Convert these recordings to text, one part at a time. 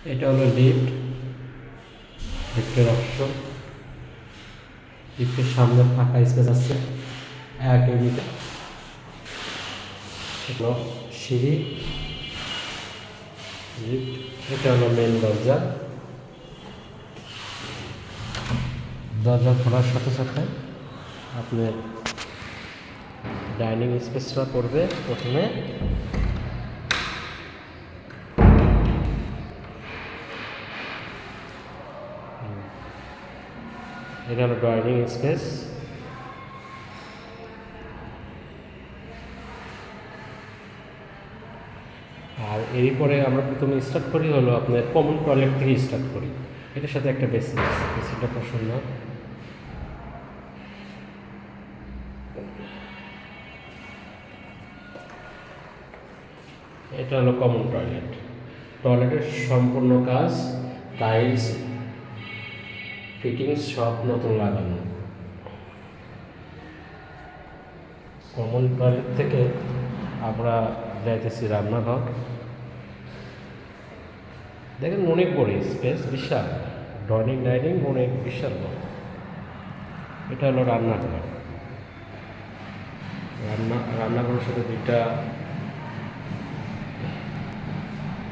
এটা হলো লিফটের অপশন। লিফটের সামনে ফাঁকা স্পেস আছে 1 ইউনিট। এগুলো সিঁড়ি, লিফট। এটা হলো মেন দরজা। দরজা খোলার সাথে সাথে আপনার ডাইনিং স্পেসটা পড়বে প্রথমে। এটা হলো ডাইনিং স্পেস। আর এরই পরে আমরা প্রথমে স্টার্ট করি হলো আপনার কমন টয়লেট থেকে স্টার্ট করি। এটার সাথে একটা বেসিন আছে, বেসিনটা পছন্দ। এটা হলো কমন টয়লেট। টয়লেটের সম্পূর্ণ কাজ, টাইলস ফিটিংস সব নতুন লাগানো। কমন টয়লেট থেকে আমরা যাইতেছি রান্নাঘর। দেখেন অনেক বড় স্পেস, বিশাল ডাইনিং অনেক বিশাল বড়। এটা হলো রান্নাঘর। রান্নাঘরের সাথে 2টা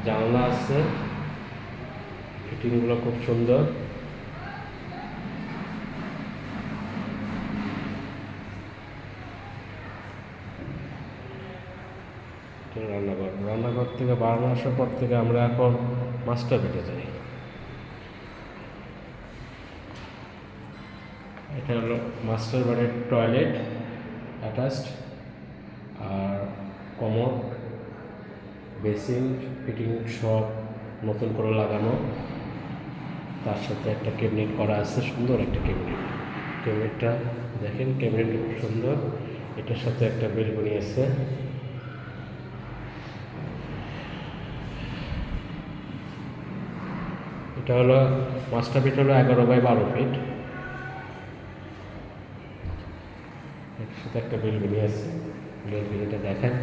জানলা আছে, ফিটিংগুলো খুব সুন্দর। রান্নাঘর থেকে বারান্দা আসার পর থেকে আমরা এখন মাস্টার বেডে যাই। এটা হলো মাস্টার বেডের টয়লেট অ্যাটাচড, আর কমোড, বেসিন ফিটিং সব নতুন করে লাগানো। তার সাথে একটা ক্যাবিনেট করা আছে, সুন্দর একটা ক্যাবিনেটটা দেখেন, ক্যাবিনেটটা খুব সুন্দর। এটার সাথে একটা বেলকনি আছে। এটা হলো মাস্টার বেড, হলো 11 বাই 12 ফিট। এটার সাথে একটা বেলকনি আছে, বেলকনিটা দেখেন।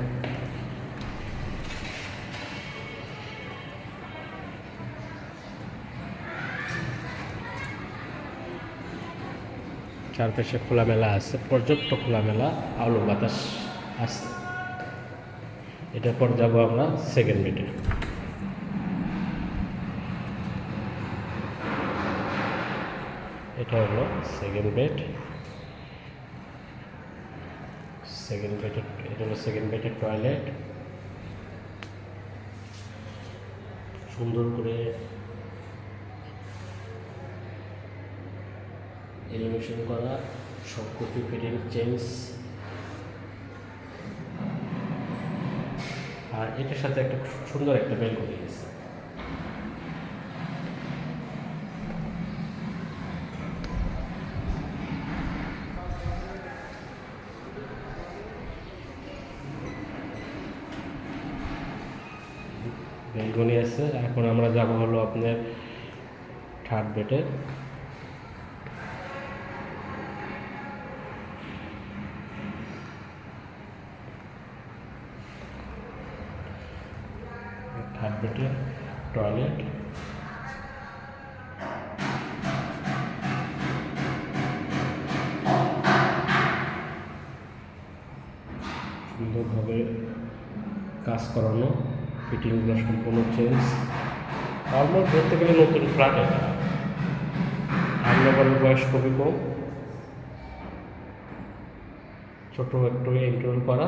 চারপাশে খোলামেলা আছে, পর্যাপ্ত খোলামেলা আলো বাতাস আছে। এটার পর যাবো আমরা সেকেন্ড বেডে। এটা হলো সেকেন্ড বেড। এটা হলো সেকেন্ড বেডের টয়লেট। সুন্দর করে এলিভেশন করা, সব কিছু ফিটিং চেঞ্জ। আর এটার সাথে একটা সুন্দর একটা বেলকনি আছে। বেলকনি আছে। এখন আমরা যাব হলো আপনার থার্ড বেডে। থার্ড বেডে টয়লেট। সুন্দরভাবে কাজ করানো, ফিটিংগুলো সম্পূর্ণ চেঞ্জ। অলমোস্ট ধরতে গেলে নতুন ফ্ল্যাট। এটা রান্নাঘরের বয়স খুবই কম, ছোটো একটু ইন্টারভিউ করা।